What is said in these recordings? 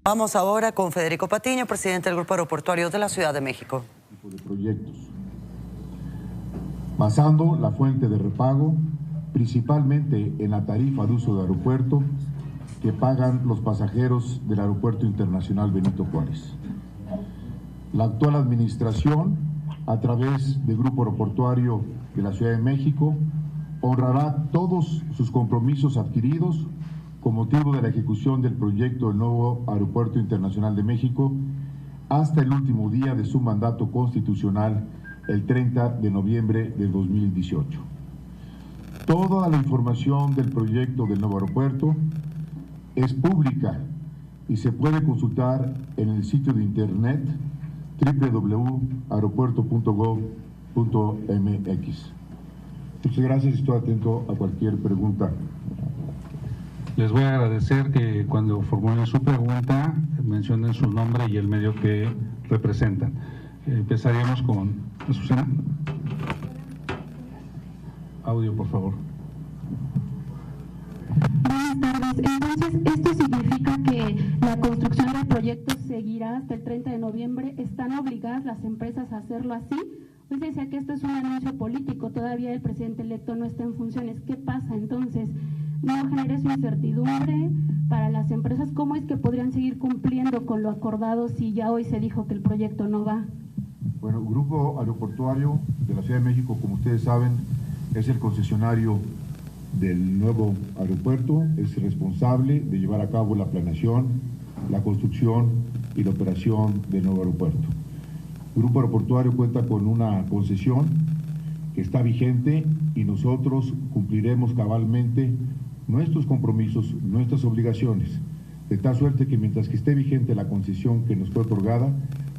Vamos ahora con Federico Patiño, presidente del Grupo Aeroportuario de la Ciudad de México. De proyectos, basando la fuente de repago principalmente en la tarifa de uso de aeropuerto que pagan los pasajeros del Aeropuerto Internacional Benito Juárez. La actual administración, a través del Grupo Aeroportuario de la Ciudad de México, honrará todos sus compromisos adquiridos con motivo de la ejecución del proyecto del nuevo Aeropuerto Internacional de México hasta el último día de su mandato constitucional, el 30 de noviembre de 2018. Toda la información del proyecto del nuevo aeropuerto es pública y se puede consultar en el sitio de internet www.aeropuerto.gov.mx. Muchas gracias y estoy atento a cualquier pregunta. Les voy a agradecer que cuando formulen su pregunta mencionen su nombre y el medio que representan. Empezaríamos con Susana. Audio, por favor. Buenas tardes. Entonces, ¿esto significa que la construcción del proyecto seguirá hasta el 30 de noviembre? ¿Están obligadas las empresas a hacerlo así? Pues decía que esto es un anuncio político, todavía el presidente electo no está en funciones. ¿Qué pasa entonces? ¿No genera esa incertidumbre para las empresas? ¿Cómo es que podrían seguir cumpliendo con lo acordado si ya hoy se dijo que el proyecto no va? Bueno, el Grupo Aeroportuario de la Ciudad de México, como ustedes saben, es el concesionario del nuevo aeropuerto, es responsable de llevar a cabo la planeación, la construcción y la operación del nuevo aeropuerto. El Grupo Aeroportuario cuenta con una concesión que está vigente y nosotros cumpliremos cabalmente nuestros compromisos, nuestras obligaciones, de tal suerte que mientras que esté vigente la concesión que nos fue otorgada,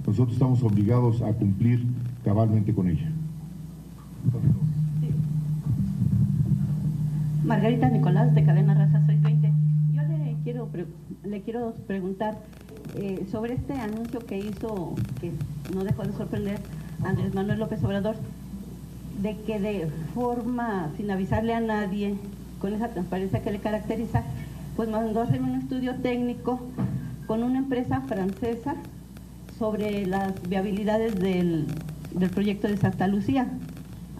nosotros estamos obligados a cumplir cabalmente con ella. Margarita Nicolás, de Cadena Raza 620. Yo le quiero preguntar sobre este anuncio que hizo, que no dejó de sorprender Andrés Manuel López Obrador, de que de forma, sin avisarle a nadie, con esa transparencia que le caracteriza, pues mandó a hacer un estudio técnico con una empresa francesa sobre las viabilidades del proyecto de Santa Lucía.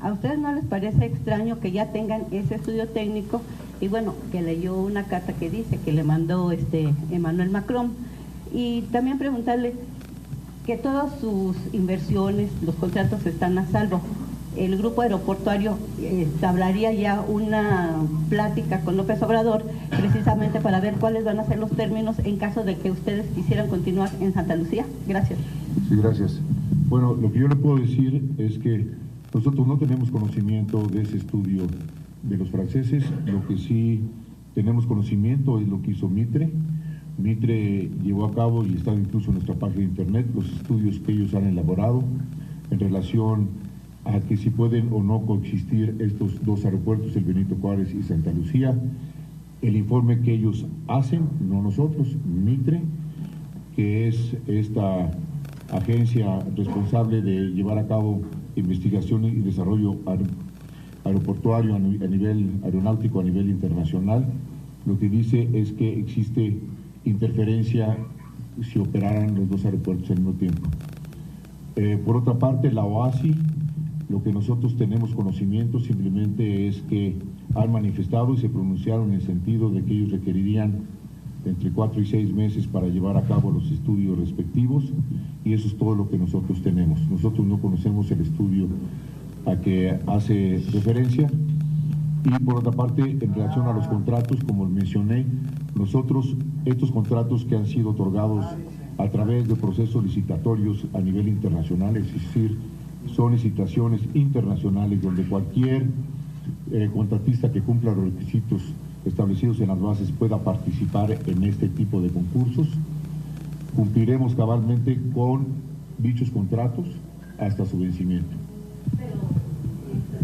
¿A ustedes no les parece extraño que ya tengan ese estudio técnico? Y bueno, que leyó una carta que dice que le mandó Emmanuel Macron. Y también preguntarle que todas sus inversiones, los contratos están a salvo. El Grupo Aeroportuario hablaría ya una plática con López Obrador precisamente para ver cuáles van a ser los términos en caso de que ustedes quisieran continuar en Santa Lucía. Gracias. Sí, gracias. Bueno, lo que yo le puedo decir es que nosotros no tenemos conocimiento de ese estudio de los franceses. Lo que sí tenemos conocimiento es lo que hizo Mitre. Mitre llevó a cabo, y está incluso en nuestra página de internet, los estudios que ellos han elaborado en relación a que si pueden o no coexistir estos dos aeropuertos, el Benito Juárez y Santa Lucía. El informe que ellos hacen, no nosotros, Mitre, que es esta agencia responsable de llevar a cabo investigación y desarrollo aeroportuario a nivel aeronáutico, a nivel internacional, lo que dice es que existe interferencia si operaran los dos aeropuertos al mismo tiempo. Por otra parte, la OASI, lo que nosotros tenemos conocimiento simplemente es que han manifestado y se pronunciaron en el sentido de que ellos requerirían entre 4 y 6 meses para llevar a cabo los estudios respectivos, y eso es todo lo que nosotros tenemos. Nosotros no conocemos el estudio a que hace referencia. Y por otra parte, en relación a los contratos, como mencioné, nosotros, estos contratos que han sido otorgados a través de procesos licitatorios a nivel internacional, es decir, son licitaciones internacionales donde cualquier contratista que cumpla los requisitos establecidos en las bases pueda participar en este tipo de concursos. Cumpliremos cabalmente con dichos contratos hasta su vencimiento. Pero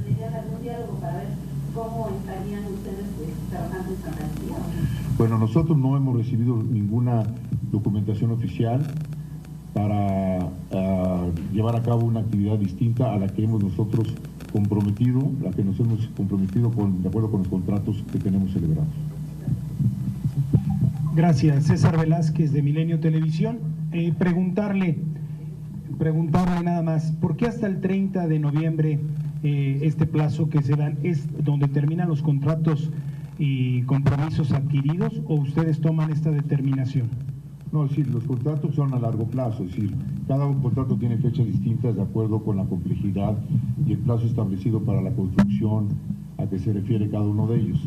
¿tendrían algún diálogo para ver cómo estarían ustedes trabajando en Santa Lucía? Bueno, nosotros no hemos recibido ninguna documentación oficial para llevar a cabo una actividad distinta a la que hemos nosotros comprometido, la que nos hemos comprometido de acuerdo con los contratos que tenemos celebrados. Gracias, César Velázquez de Milenio Televisión. Preguntarle nada más, ¿por qué hasta el 30 de noviembre este plazo que se dan es donde terminan los contratos y compromisos adquiridos, o ustedes toman esta determinación? No, es decir, los contratos son a largo plazo, es decir, cada contrato tiene fechas distintas de acuerdo con la complejidad y el plazo establecido para la construcción a que se refiere cada uno de ellos.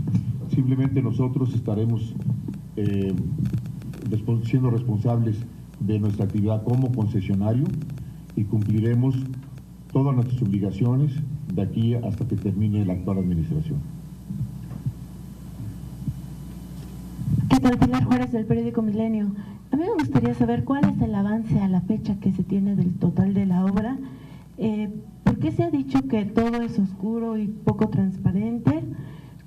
Simplemente nosotros estaremos siendo responsables de nuestra actividad como concesionario y cumpliremos todas nuestras obligaciones de aquí hasta que termine la actual administración. ¿Qué tal? Pilar Juárez del periódico Milenio. A mí me gustaría saber cuál es el avance a la fecha que se tiene del total de la obra. ¿Por qué se ha dicho que todo es oscuro y poco transparente?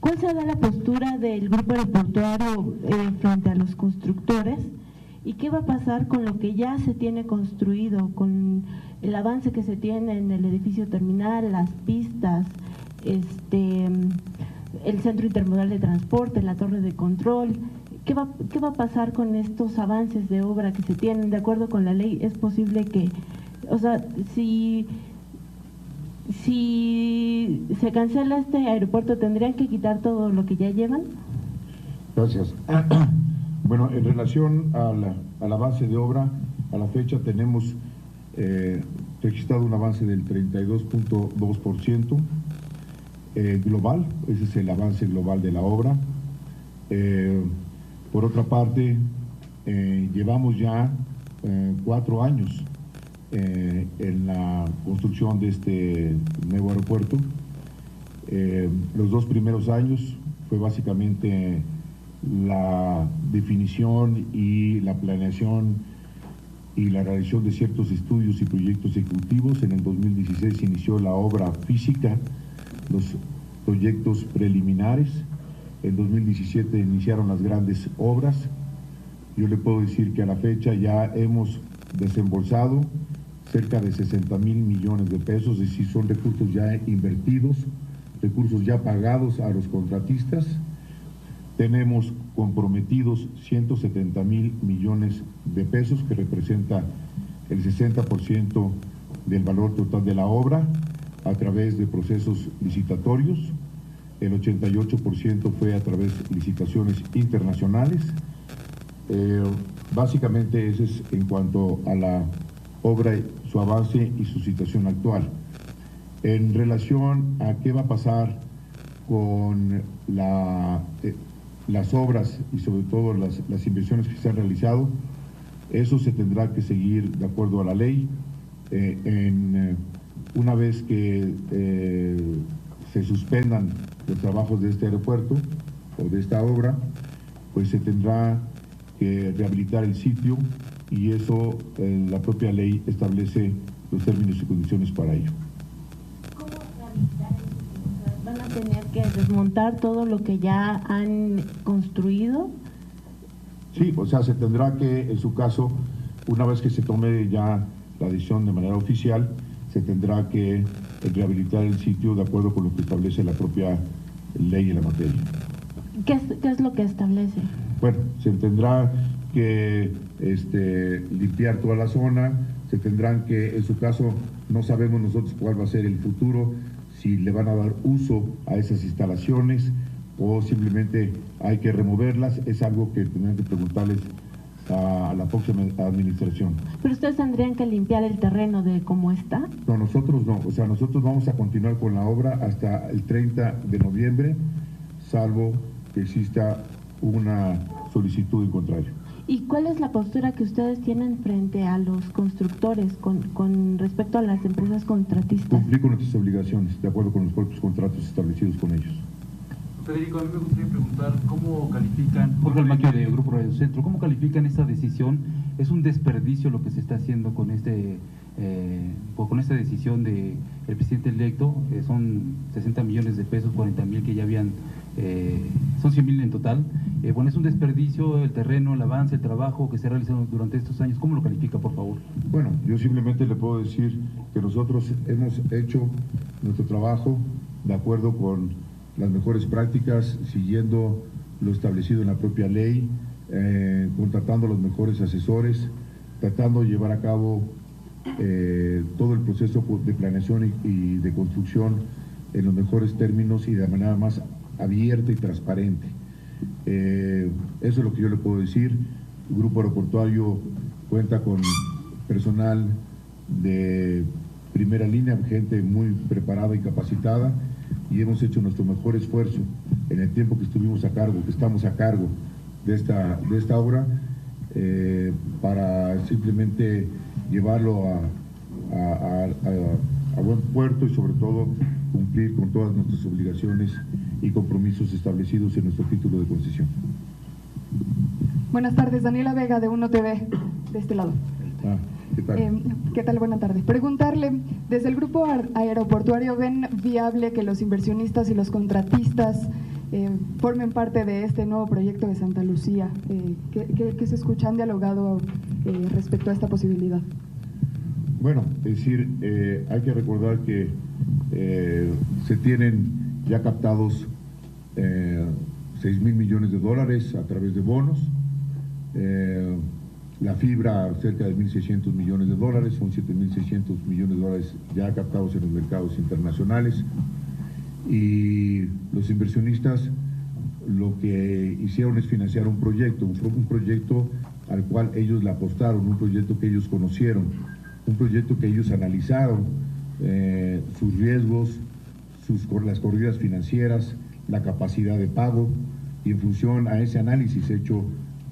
¿Cuál será la postura del grupo aeroportuario frente a los constructores? ¿Y qué va a pasar con lo que ya se tiene construido, con el avance que se tiene en el edificio terminal, las pistas, el centro intermodal de transporte, la torre de control? ¿Qué va a pasar con estos avances de obra que se tienen? De acuerdo con la ley, es posible que, o sea, si se cancela este aeropuerto, ¿tendrían que quitar todo lo que ya llevan? Gracias. Bueno, en relación al avance de obra, a la fecha tenemos registrado un avance del 32.2% global, ese es el avance global de la obra. Por otra parte, llevamos ya 4 años en la construcción de este nuevo aeropuerto. Los 2 primeros años fue básicamente la definición y la planeación y la realización de ciertos estudios y proyectos ejecutivos. En el 2016 se inició la obra física, los proyectos preliminares. En 2017 iniciaron las grandes obras. Yo le puedo decir que a la fecha ya hemos desembolsado cerca de 60,000 millones de pesos, es decir, son recursos ya invertidos, recursos ya pagados a los contratistas. Tenemos comprometidos 170,000 millones de pesos, que representa el 60% del valor total de la obra a través de procesos licitatorios. El 88% fue a través de licitaciones internacionales. Básicamente ese es en cuanto a la obra, su avance y su situación actual. En relación a qué va a pasar con las obras y sobre todo las inversiones que se han realizado, eso se tendrá que seguir de acuerdo a la ley. Una vez que se suspendan los trabajos de este aeropuerto o de esta obra, pues se tendrá que rehabilitar el sitio, y eso la propia ley establece los términos y condiciones para ello. ¿Cómo rehabilitar el sitio? ¿Van a tener que desmontar todo lo que ya han construido? Sí, o sea, se tendrá que, en su caso, una vez que se tome ya la decisión de manera oficial, se tendrá que rehabilitar el sitio de acuerdo con lo que establece la propia ley en la materia. ¿Qué es lo que establece? Bueno, se tendrá que limpiar toda la zona, se tendrán que, en su caso, no sabemos nosotros cuál va a ser el futuro, si le van a dar uso a esas instalaciones o simplemente hay que removerlas. Es algo que tendrán que preguntarles a la próxima administración. ¿Pero ustedes tendrían que limpiar el terreno de cómo está? No, nosotros no. O sea, nosotros vamos a continuar con la obra hasta el 30 de noviembre, salvo que exista una solicitud en contrario. ¿Y cuál es la postura que ustedes tienen frente a los constructores con respecto a las empresas contratistas? Cumplir con nuestras obligaciones, de acuerdo con los propios contratos establecidos con ellos. Federico, a mí me gustaría preguntar cómo califican, Jorge Almaquio de Grupo Radio Centro, ¿cómo califican esta decisión? ¿Es un desperdicio lo que se está haciendo con esta decisión del presidente electo? Son 60 millones de pesos, 40,000 que ya habían, son 100,000 en total. Bueno, es un desperdicio el terreno, el avance, el trabajo que se ha realizado durante estos años. ¿Cómo lo califica, por favor? Bueno, yo simplemente le puedo decir que nosotros hemos hecho nuestro trabajo de acuerdo con las mejores prácticas, siguiendo lo establecido en la propia ley, contratando los mejores asesores, tratando de llevar a cabo todo el proceso de planeación y de construcción en los mejores términos y de manera más abierta y transparente. Eso es lo que yo le puedo decir. El Grupo Aeroportuario cuenta con personal de primera línea, gente muy preparada y capacitada, y hemos hecho nuestro mejor esfuerzo en el tiempo que estuvimos a cargo, que estamos a cargo de esta obra, para simplemente llevarlo a buen puerto y sobre todo cumplir con todas nuestras obligaciones y compromisos establecidos en nuestro título de concesión. Buenas tardes, Daniela Vega de Uno TV, de este lado. ¿Qué tal? ¿Qué tal? Buenas tardes. Preguntarle, desde el Grupo Aeroportuario, ¿ven viable que los inversionistas y los contratistas formen parte de este nuevo proyecto de Santa Lucía? ¿Qué se escucha? ¿Han dialogado respecto a esta posibilidad? Bueno, es decir, hay que recordar que se tienen ya captados 6,000 millones de dólares a través de bonos, la fibra cerca de 1.600 millones de dólares, son 7.600 millones de dólares ya captados en los mercados internacionales, y los inversionistas lo que hicieron es financiar un proyecto al cual ellos le apostaron, un proyecto que ellos conocieron, un proyecto que ellos analizaron, sus riesgos, las corridas financieras, la capacidad de pago, y en función a ese análisis hecho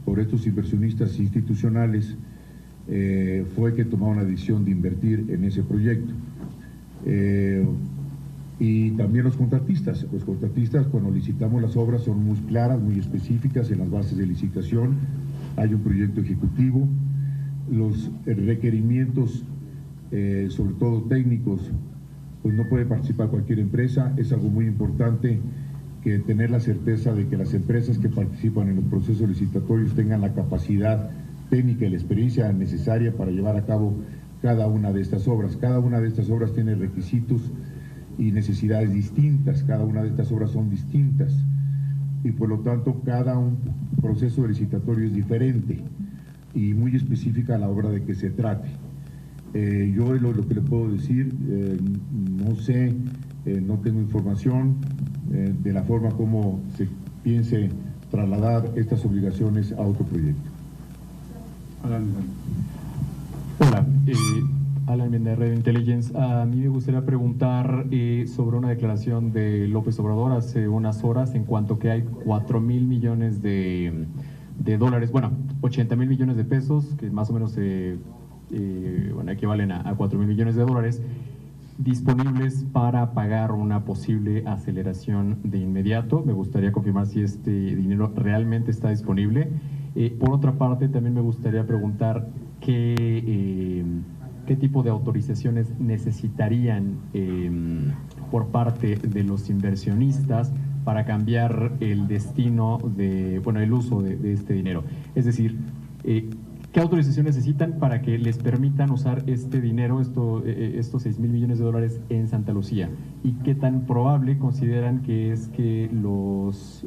por estos inversionistas institucionales fue que tomaron la decisión de invertir en ese proyecto. Y también los contratistas cuando licitamos las obras son muy claras, muy específicas en las bases de licitación, hay un proyecto ejecutivo, los requerimientos, sobre todo técnicos, pues no puede participar cualquier empresa. Es algo muy importante que tener la certeza de que las empresas que participan en los procesos licitatorios tengan la capacidad técnica y la experiencia necesaria para llevar a cabo cada una de estas obras. Cada una de estas obras tiene requisitos y necesidades distintas, cada una de estas obras son distintas, y por lo tanto cada un proceso licitatorio es diferente y muy específica a la obra de que se trate. Yo lo que le puedo decir, no sé, no tengo información de la forma como se piense trasladar estas obligaciones a otro proyecto. Hola, Alan Menda, Red Intelligence. A mí me gustaría preguntar sobre una declaración de López Obrador hace unas horas en cuanto que hay 4,000 millones de dólares, bueno, 80,000 millones de pesos, que más o menos equivalen a 4,000 millones de dólares, disponibles para pagar una posible aceleración de inmediato. Me gustaría confirmar si este dinero realmente está disponible. Por otra parte, también me gustaría preguntar qué tipo de autorizaciones necesitarían por parte de los inversionistas para cambiar el destino el uso de este dinero. Es decir, ¿qué autorización necesitan para que les permitan usar este dinero, estos 6,000 millones de dólares en Santa Lucía? ¿Y qué tan probable consideran que es que los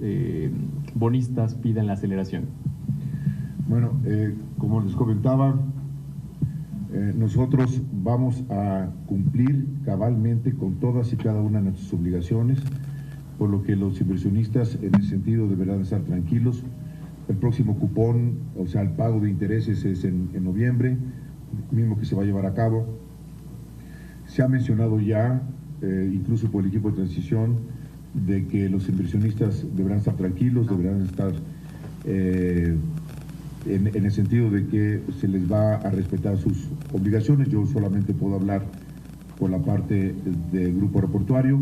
bonistas pidan la aceleración? Bueno, como les comentaba, nosotros vamos a cumplir cabalmente con todas y cada una de nuestras obligaciones, por lo que los inversionistas en ese sentido deberán estar tranquilos. El próximo cupón, o sea, el pago de intereses es en noviembre, mismo que se va a llevar a cabo. Se ha mencionado ya, incluso por el equipo de transición, de que los inversionistas deberán estar tranquilos, deberán estar en el sentido de que se les va a respetar sus obligaciones. Yo solamente puedo hablar por la parte del Grupo Aeroportuario.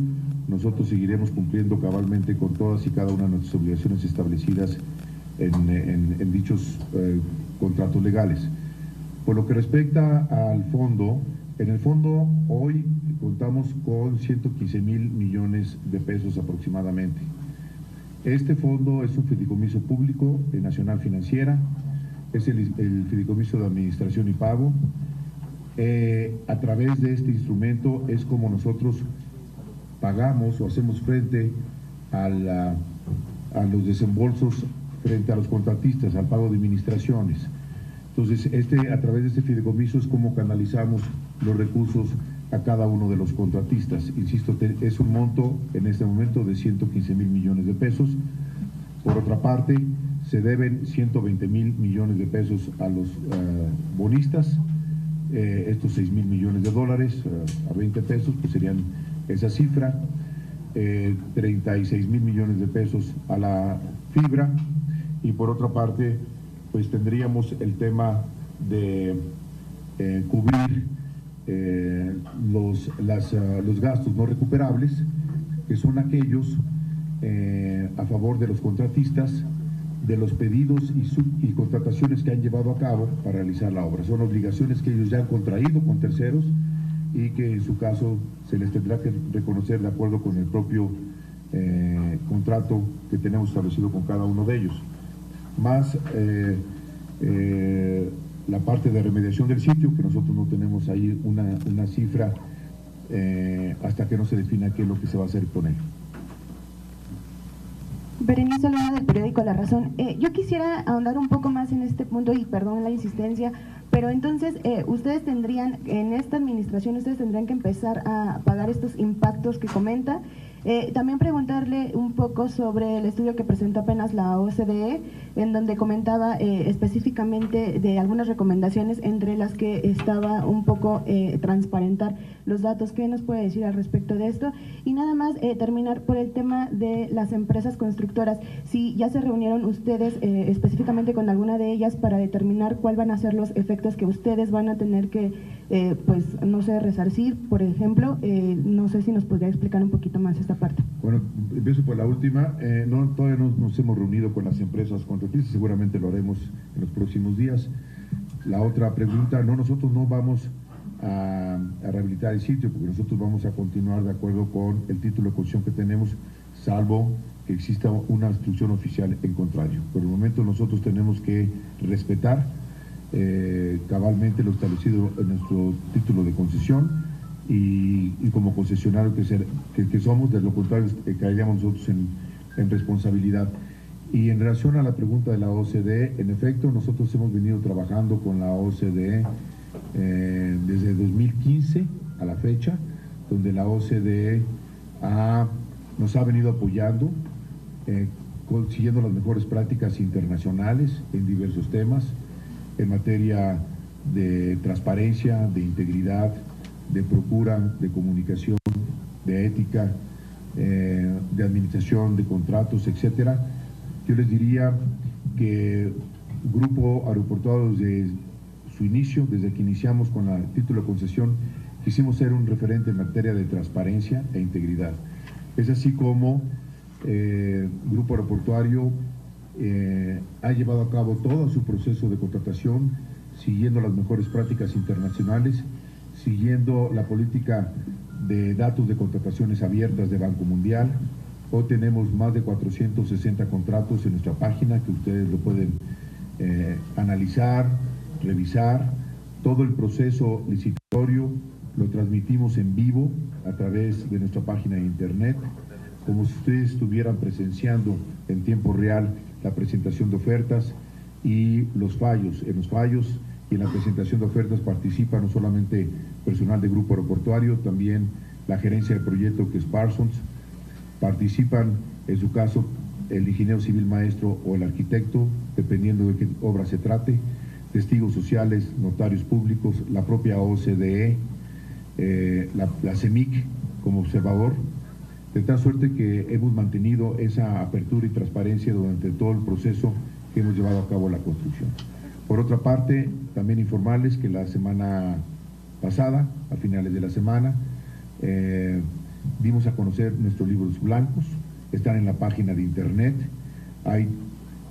Nosotros seguiremos cumpliendo cabalmente con todas y cada una de nuestras obligaciones establecidas en dichos contratos legales. Por lo que respecta al fondo, en el fondo hoy contamos con 115,000 millones de pesos aproximadamente. Este fondo es un fideicomiso público de Nacional Financiera, es el fideicomiso de administración y pago. A través de este instrumento es como nosotros pagamos o hacemos frente a los desembolsos frente a los contratistas, al pago de administraciones. Entonces, a través de este fideicomiso es como canalizamos los recursos a cada uno de los contratistas. Insisto, es un monto en este momento de 115,000 millones de pesos. Por otra parte, se deben 120,000 millones de pesos a los bonistas. Estos 6,000 millones de dólares a 20 pesos, pues serían esa cifra. 36,000 millones de pesos a la fibra. Y por otra parte, pues tendríamos el tema de cubrir los gastos no recuperables, que son aquellos a favor de los contratistas, de los pedidos y contrataciones que han llevado a cabo para realizar la obra. Son obligaciones que ellos ya han contraído con terceros y que en su caso se les tendrá que reconocer de acuerdo con el propio contrato que tenemos establecido con cada uno de ellos. Más la parte de remediación del sitio, que nosotros no tenemos ahí una cifra hasta que no se defina qué es lo que se va a hacer con él. Berenice Luna, del periódico La Razón. Yo quisiera ahondar un poco más en este punto y perdón la insistencia, pero entonces ustedes tendrían, en esta administración, ustedes tendrían que empezar a pagar estos impactos que comenta. También preguntarle un poco sobre el estudio que presentó apenas la OCDE, en donde comentaba específicamente de algunas recomendaciones, entre las que estaba un poco transparentar los datos. ¿Qué nos puede decir al respecto de esto? Y nada más terminar por el tema de las empresas constructoras. Si ya se reunieron ustedes específicamente con alguna de ellas para determinar cuáles van a ser los efectos que ustedes van a tener que, pues, no sé, resarcir, por ejemplo. No sé si nos podría explicar un poquito más esta parte. Bueno, empiezo por la última. Todavía no nos hemos reunido con las empresas contratistas, seguramente lo haremos en los próximos días. La otra pregunta, nosotros no vamos a rehabilitar el sitio, porque nosotros vamos a continuar de acuerdo con el título de concesión que tenemos, salvo que exista una instrucción oficial en contrario. Por el momento nosotros tenemos que respetar cabalmente lo establecido en nuestro título de concesión y como concesionario que somos, de lo contrario caeríamos nosotros en responsabilidad. Y en relación a la pregunta de la OCDE, en efecto, nosotros hemos venido trabajando con la OCDE desde 2015 a la fecha, donde la OCDE nos ha venido apoyando, siguiendo las mejores prácticas internacionales en diversos temas, en materia de transparencia, de integridad, de procura, de comunicación, de ética, de administración de contratos, etcétera. Yo les diría que Grupo Aeroportuario, desde su inicio, desde que iniciamos con el título de concesión, quisimos ser un referente en materia de transparencia e integridad. Es así como Grupo Aeroportuario ha llevado a cabo todo su proceso de contratación, siguiendo las mejores prácticas internacionales, siguiendo la política de datos de contrataciones abiertas de Banco Mundial. Hoy tenemos más de 460 contratos en nuestra página que ustedes lo pueden analizar, revisar. Todo el proceso licitatorio lo transmitimos en vivo a través de nuestra página de internet, como si ustedes estuvieran presenciando en tiempo real la presentación de ofertas y los fallos. En los fallos y en la presentación de ofertas participa no solamente personal de Grupo Aeroportuario, también la gerencia de proyecto, que es Parsons. Participan, en su caso, el ingeniero civil maestro o el arquitecto, dependiendo de qué obra se trate, testigos sociales, notarios públicos, la propia OCDE, la CEMIC como observador, de tal suerte que hemos mantenido esa apertura y transparencia durante todo el proceso que hemos llevado a cabo la construcción. Por otra parte, también informarles que la semana pasada, a finales de la semana, dimos a conocer nuestros libros blancos, están en la página de internet.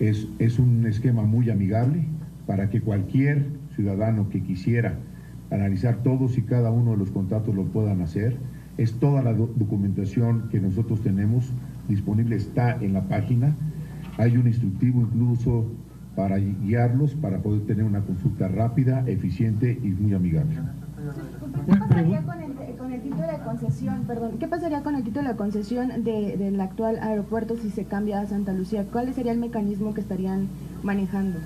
Es un esquema muy amigable para que cualquier ciudadano que quisiera analizar todos y cada uno de los contratos lo puedan hacer. Es toda la documentación que nosotros tenemos disponible, está en la página. Hay un instructivo incluso para guiarlos, para poder tener una consulta rápida, eficiente y muy amigable. ¿Qué pasaría con el título de concesión, perdón, ¿qué pasaría con el título de la concesión del actual aeropuerto si se cambia a Santa Lucía? ¿Cuál sería el mecanismo que estarían manejando?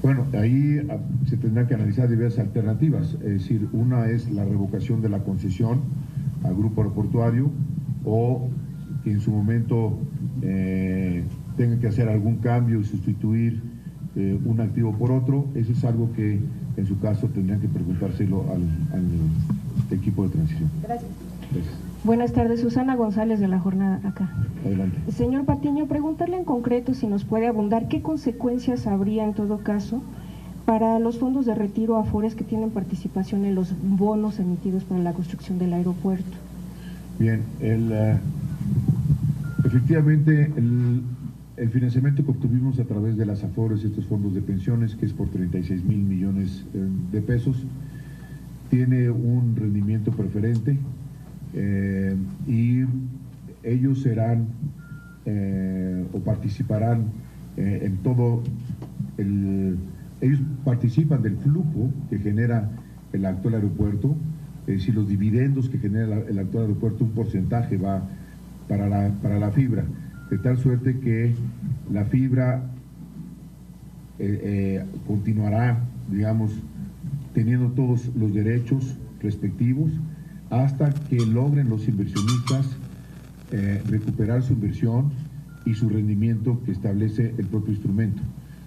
Bueno, ahí se tendrán que analizar diversas alternativas, es decir, una es la revocación de la concesión al grupo aeroportuario o que en su momento tengan que hacer algún cambio y sustituir un activo por otro. Eso es algo que en su caso tendrían que preguntárselo al equipo de transición. Gracias. Gracias. Buenas tardes, Susana González de La Jornada, acá. Adelante. Señor Patiño, preguntarle en concreto si nos puede abundar qué consecuencias habría en todo caso para los fondos de retiro Afores que tienen participación en los bonos emitidos para la construcción del aeropuerto. Bien, efectivamente el financiamiento que obtuvimos a través de las Afores, estos fondos de pensiones, que es por 36 mil millones de pesos, tiene un rendimiento preferente y ellos serán o participarán en todo ellos participan del flujo que genera el actual aeropuerto, es decir, los dividendos que genera el actual aeropuerto, un porcentaje va para la fibra, de tal suerte que la fibra continuará, digamos, teniendo todos los derechos respectivos hasta que logren los inversionistas recuperar su inversión y su rendimiento que establece el propio instrumento.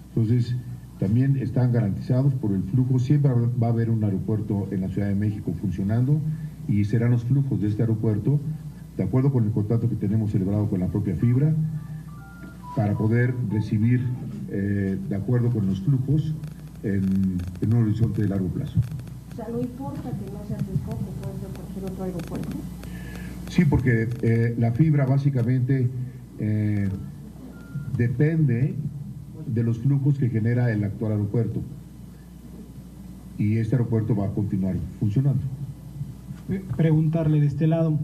Entonces, también están garantizados por el flujo. Siempre va a haber un aeropuerto en la Ciudad de México funcionando y serán los flujos de este aeropuerto, de acuerdo con el contrato que tenemos celebrado con la propia fibra, para poder recibir, de acuerdo con los flujos, en un horizonte de largo plazo. O sea, no importa que no sea Texcoco, puede ser cualquier otro aeropuerto. Sí, porque la fibra básicamente depende de los flujos que genera el actual aeropuerto, y este aeropuerto va a continuar funcionando. Preguntarle de este lado,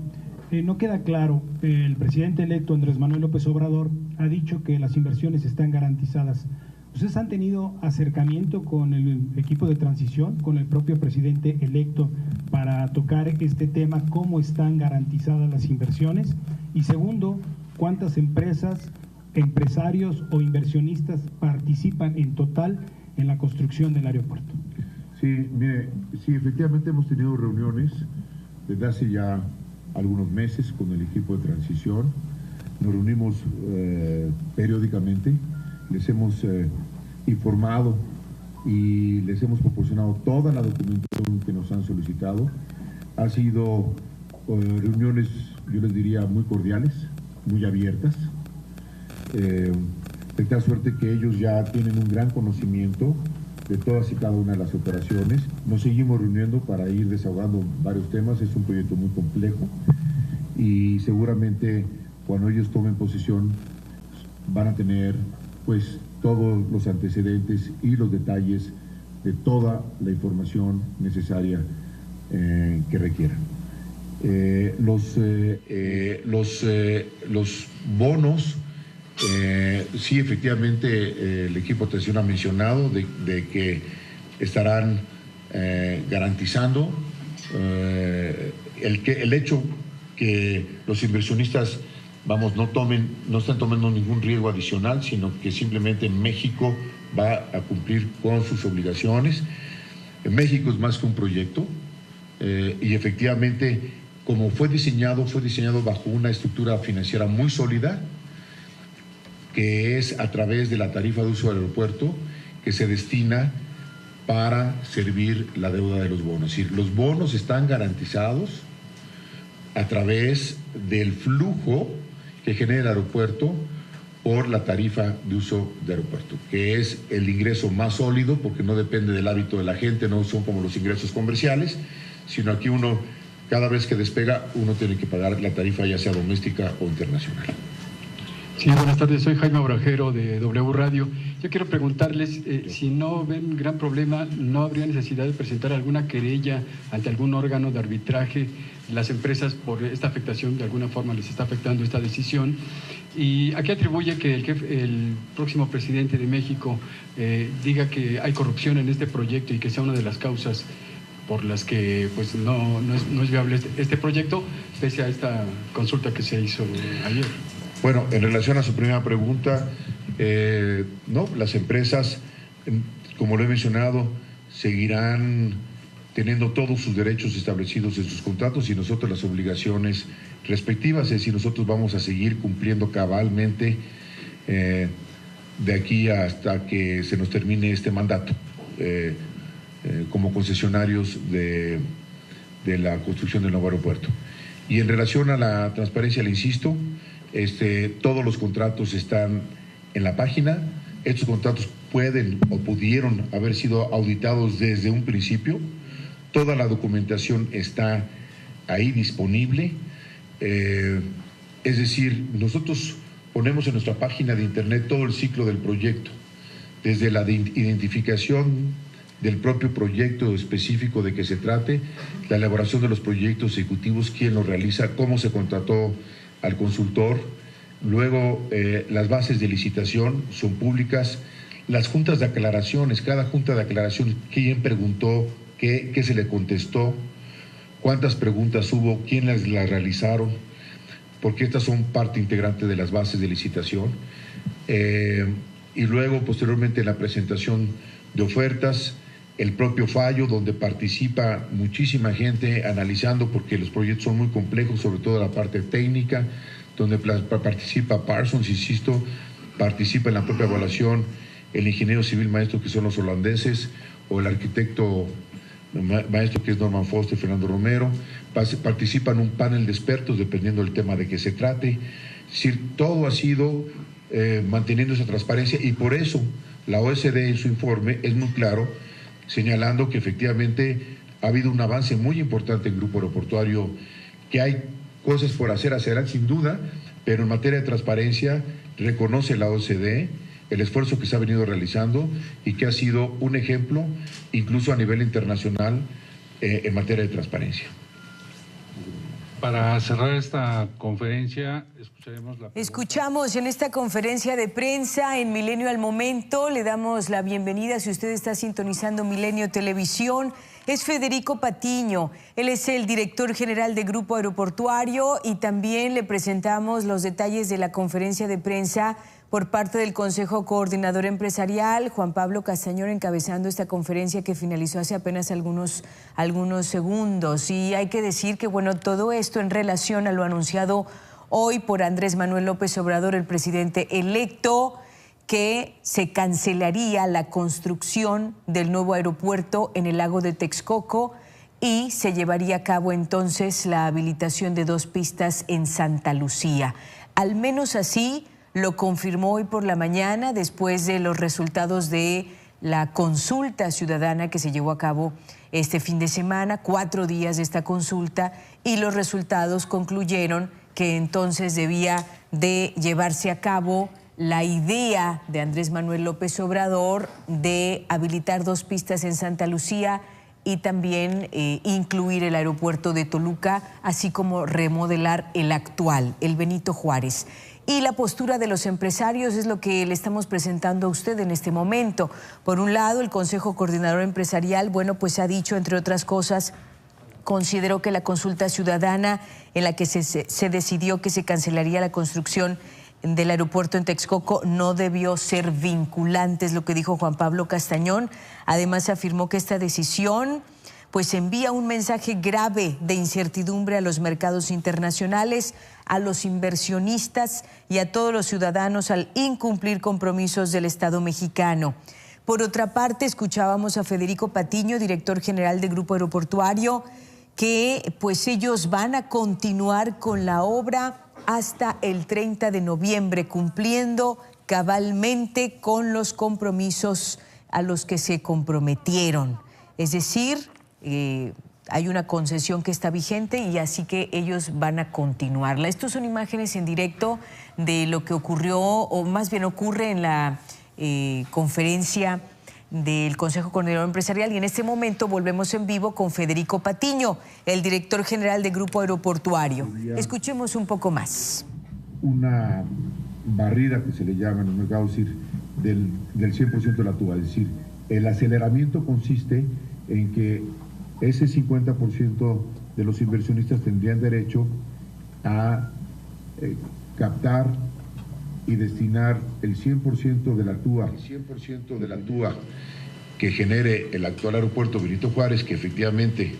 no queda claro, el presidente electo Andrés Manuel López Obrador ha dicho que las inversiones están garantizadas. ¿Ustedes han tenido acercamiento con el equipo de transición, con el propio presidente electo, para tocar este tema, cómo están garantizadas las inversiones? Y segundo, ¿cuántas empresas, empresarios o inversionistas participan en total en la construcción del aeropuerto? Sí, mire, sí, efectivamente hemos tenido reuniones desde hace ya algunos meses con el equipo de transición. Nos reunimos periódicamente, les hemos informado y les hemos proporcionado toda la documentación que nos han solicitado. Han sido reuniones, yo les diría, muy cordiales, muy abiertas, de tal suerte que ellos ya tienen un gran conocimiento de todas y cada una de las operaciones. Nos seguimos reuniendo para ir desahogando varios temas. Es un proyecto muy complejo y seguramente cuando ellos tomen posesión van a tener pues todos los antecedentes y los detalles de toda la información necesaria que requieran. Los bonos, sí, efectivamente el equipo de atención ha mencionado de que estarán garantizando el hecho que los inversionistas, vamos, no están tomando ningún riesgo adicional, sino que simplemente México va a cumplir con sus obligaciones. México es más que un proyecto y efectivamente, como fue diseñado bajo una estructura financiera muy sólida, que es a través de la tarifa de uso del aeropuerto, que se destina para servir la deuda de los bonos. Es decir, los bonos están garantizados a través del flujo que genera el aeropuerto por la tarifa de uso de aeropuerto, que es el ingreso más sólido porque no depende del hábito de la gente, no son como los ingresos comerciales, sino aquí uno, cada vez que despega, uno tiene que pagar la tarifa ya sea doméstica o internacional. Sí, buenas tardes, soy Jaime Obrajero de W Radio. Yo quiero preguntarles si no ven gran problema, ¿no habría necesidad de presentar alguna querella ante algún órgano de arbitraje? Las empresas por esta afectación, de alguna forma les está afectando esta decisión. ¿Y a qué atribuye que el próximo presidente de México diga que hay corrupción en este proyecto y que sea una de las causas por las que pues no es viable este proyecto, pese a esta consulta que se hizo ayer. Bueno, en relación a su primera pregunta, no, las empresas, como lo he mencionado, seguirán teniendo todos sus derechos establecidos en sus contratos y nosotros las obligaciones respectivas, es decir, nosotros vamos a seguir cumpliendo cabalmente de aquí hasta que se nos termine este mandato como concesionarios de la construcción del nuevo aeropuerto. Y en relación a la transparencia, le insisto, todos los contratos están en la página. Estos contratos pueden o pudieron haber sido auditados desde un principio. Toda la documentación está ahí disponible. Es decir, nosotros ponemos en nuestra página de internet todo el ciclo del proyecto, desde la identificación del propio proyecto específico de que se trate, la elaboración de los proyectos ejecutivos, quién los realiza, cómo se contrató al consultor, luego las bases de licitación son públicas, las juntas de aclaraciones, cada junta de aclaración, quién preguntó, qué se le contestó, cuántas preguntas hubo, quién las realizaron, porque estas son parte integrante de las bases de licitación, y luego posteriormente la presentación de ofertas, el propio fallo donde participa muchísima gente analizando, porque los proyectos son muy complejos, sobre todo la parte técnica, donde participa Parsons, insisto, participa en la propia evaluación el ingeniero civil maestro, que son los holandeses, o el arquitecto maestro, que es Norman Foster, Fernando Romero, participa en un panel de expertos dependiendo del tema de que se trate. Es decir, todo ha sido manteniendo esa transparencia, y por eso la OSD en su informe es muy claro, señalando que efectivamente ha habido un avance muy importante en el Grupo Aeroportuario, que hay cosas por hacer sin duda, pero en materia de transparencia reconoce la OCDE el esfuerzo que se ha venido realizando y que ha sido un ejemplo incluso a nivel internacional en materia de transparencia. Para cerrar esta conferencia, escucharemos la pregunta. Escuchamos en esta conferencia de prensa en Milenio al Momento. Le damos la bienvenida, si usted está sintonizando Milenio Televisión. Es Federico Patiño, él es el director general de Grupo Aeroportuario, y también le presentamos los detalles de la conferencia de prensa por parte del Consejo Coordinador Empresarial, Juan Pablo Castañón encabezando esta conferencia que finalizó hace apenas algunos segundos. Y hay que decir que, bueno, todo esto en relación a lo anunciado hoy por Andrés Manuel López Obrador, el presidente electo, que se cancelaría la construcción del nuevo aeropuerto en el lago de Texcoco y se llevaría a cabo entonces la habilitación de 2 pistas en Santa Lucía. Al menos así lo confirmó hoy por la mañana, después de los resultados de la consulta ciudadana que se llevó a cabo este fin de semana, 4 días de esta consulta, y los resultados concluyeron que entonces debía de llevarse a cabo la idea de Andrés Manuel López Obrador de habilitar 2 pistas en Santa Lucía y también incluir el aeropuerto de Toluca, así como remodelar el actual, el Benito Juárez. Y la postura de los empresarios es lo que le estamos presentando a usted en este momento. Por un lado, el Consejo Coordinador Empresarial, bueno, pues ha dicho, entre otras cosas, consideró que la consulta ciudadana en la que se decidió que se cancelaría la construcción del aeropuerto en Texcoco no debió ser vinculante, es lo que dijo Juan Pablo Castañón. Además, afirmó que esta decisión pues envía un mensaje grave de incertidumbre a los mercados internacionales, a los inversionistas y a todos los ciudadanos al incumplir compromisos del Estado mexicano. Por otra parte, escuchábamos a Federico Patiño, director general de Grupo Aeroportuario, que pues ellos van a continuar con la obra hasta el 30 de noviembre, cumpliendo cabalmente con los compromisos a los que se comprometieron. Es decir, hay una concesión que está vigente y así que ellos van a continuarla. Estas son imágenes en directo de lo que ocurrió, o más bien ocurre en la conferencia del Consejo Coordinador Empresarial, y en este momento volvemos en vivo con Federico Patiño, el director general de Grupo Aeroportuario. Escuchemos un poco más. Una barrida que se le llama en los mercados, es decir, del 100% de la tuba, es decir, el aceleramiento consiste en que ese 50% de los inversionistas tendrían derecho a captar y destinar el 100% de la TUA que genere el actual aeropuerto Benito Juárez, que efectivamente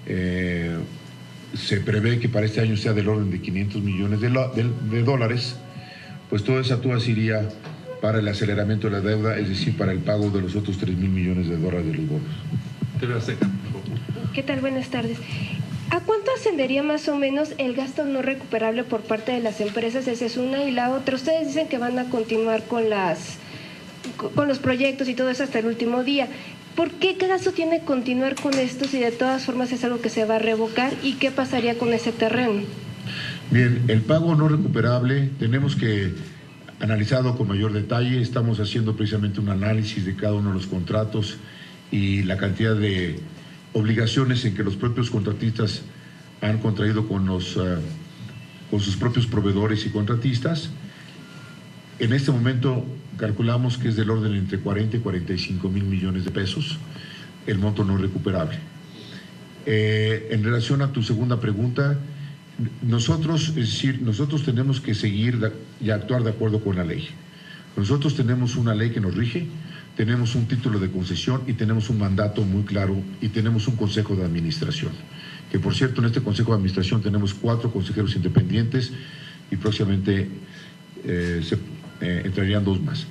se prevé que para este año sea del orden de 500 millones de dólares, pues toda esa TUA se iría para el aceleramiento de la deuda, es decir, para el pago de los otros 3.000 millones de dólares de los bonos. ¿Qué tal? Buenas tardes. ¿A cuánto ascendería más o menos el gasto no recuperable por parte de las empresas? Esa es una. Y la otra, ustedes dicen que van a continuar con los proyectos y todo eso hasta el último día. ¿Por qué gasto tiene que continuar con esto si de todas formas es algo que se va a revocar? ¿Y qué pasaría con ese terreno? Bien, el pago no recuperable tenemos que analizarlo con mayor detalle. Estamos haciendo precisamente un análisis de cada uno de los contratos y la cantidad de obligaciones en que los propios contratistas han contraído con sus propios proveedores y contratistas. En este momento calculamos que es del orden entre 40 y 45 mil millones de pesos el monto no recuperable. En relación a tu segunda pregunta, nosotros tenemos que seguir y actuar de acuerdo con la ley. Nosotros tenemos una ley que nos rige, tenemos un título de concesión y tenemos un mandato muy claro y tenemos un consejo de administración, que por cierto en este consejo de administración tenemos 4 consejeros independientes y próximamente entrarían 2 más.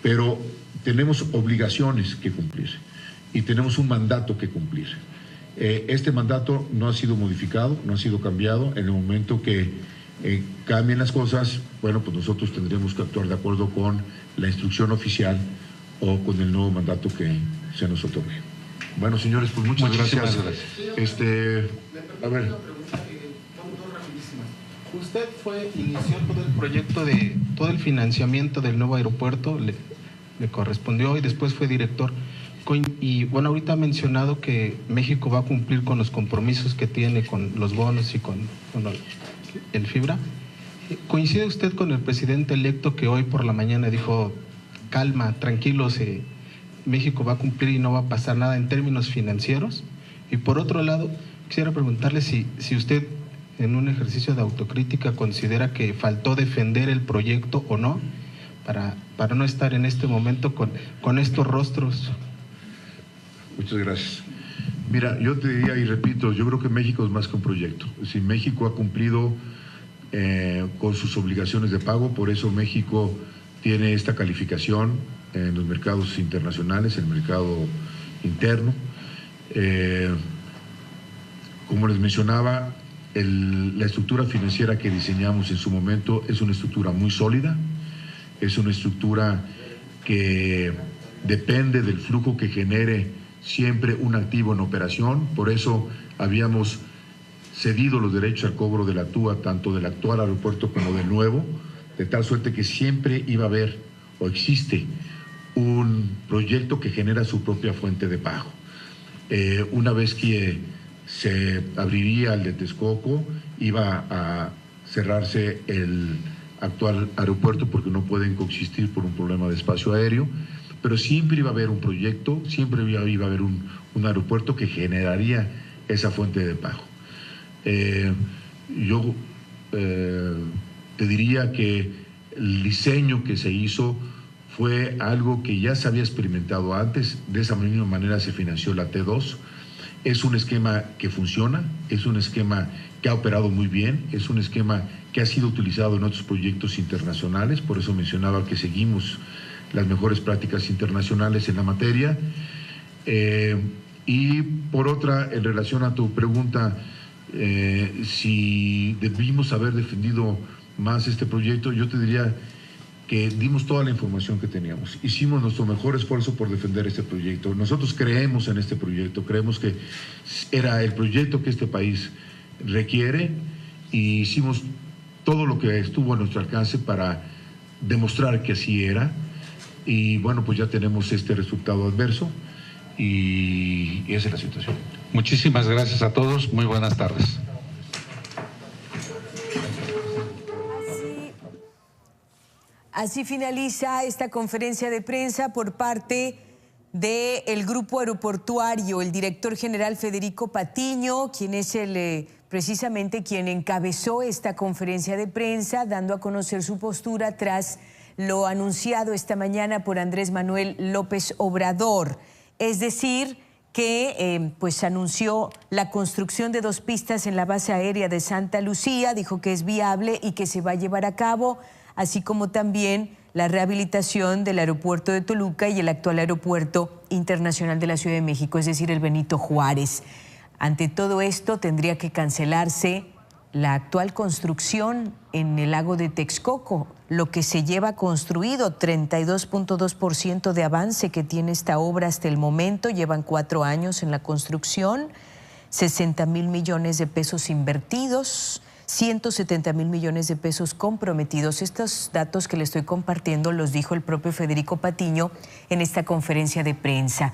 Pero tenemos obligaciones que cumplir y tenemos un mandato que cumplir. Este mandato no ha sido modificado, no ha sido cambiado. En el momento que cambien las cosas, bueno, pues nosotros tendremos que actuar de acuerdo con la instrucción oficial o con el nuevo mandato que se nos otorgue. Bueno, señores, pues muchas gracias. A ver. Usted inició todo el proyecto de todo el financiamiento del nuevo aeropuerto, le correspondió y después fue director. Y bueno, ahorita ha mencionado que México va a cumplir con los compromisos que tiene con los bonos y con el FIBRA. ¿Coincide usted con el presidente electo que hoy por la mañana dijo, calma, tranquilos, México va a cumplir y no va a pasar nada en términos financieros? Y por otro lado, quisiera preguntarle si usted, en un ejercicio de autocrítica, considera que faltó defender el proyecto o no, para no estar en este momento con estos rostros. Muchas gracias. Mira, yo te diría y repito, yo creo que México es más que un proyecto. Es decir, México ha cumplido con sus obligaciones de pago, por eso México tiene esta calificación en los mercados internacionales, en el mercado interno. Como les mencionaba, la estructura financiera que diseñamos en su momento es una estructura muy sólida, es una estructura que depende del flujo que genere siempre un activo en operación. Por eso habíamos cedido los derechos al cobro de la TUA, tanto del actual aeropuerto como del nuevo, de tal suerte que siempre iba a haber o existe un proyecto que genera su propia fuente de pago. Una vez que se abriría el de Texcoco, iba a cerrarse el actual aeropuerto porque no pueden coexistir por un problema de espacio aéreo, pero siempre iba a haber un proyecto, siempre iba a haber un aeropuerto que generaría esa fuente de pago. Yo te diría que el diseño que se hizo fue algo que ya se había experimentado antes, de esa misma manera se financió la T2, es un esquema que funciona, es un esquema que ha operado muy bien, es un esquema que ha sido utilizado en otros proyectos internacionales, por eso mencionaba que seguimos las mejores prácticas internacionales en la materia. Y por otra, en relación a tu pregunta, si debimos haber defendido más este proyecto, yo te diría que dimos toda la información que teníamos. Hicimos nuestro mejor esfuerzo por defender este proyecto. Nosotros creemos en este proyecto, creemos que era el proyecto que este país requiere y hicimos todo lo que estuvo a nuestro alcance para demostrar que así era. Y bueno, pues ya tenemos este resultado adverso y esa es la situación. Muchísimas gracias a todos, muy buenas tardes. Así finaliza esta conferencia de prensa por parte del Grupo Aeroportuario, el director general Federico Patiño, quien es precisamente quien encabezó esta conferencia de prensa, dando a conocer su postura tras lo anunciado esta mañana por Andrés Manuel López Obrador. Es decir, que pues anunció la construcción de 2 pistas en la base aérea de Santa Lucía, dijo que es viable y que se va a llevar a cabo, así como también la rehabilitación del aeropuerto de Toluca y el actual aeropuerto internacional de la Ciudad de México, es decir, el Benito Juárez. Ante todo esto, tendría que cancelarse la actual construcción en el lago de Texcoco, lo que se lleva construido, 32.2% de avance que tiene esta obra hasta el momento, llevan 4 años en la construcción, 60,000 millones de pesos invertidos, 170,000 millones de pesos comprometidos. Estos datos que le estoy compartiendo los dijo el propio Federico Patiño en esta conferencia de prensa.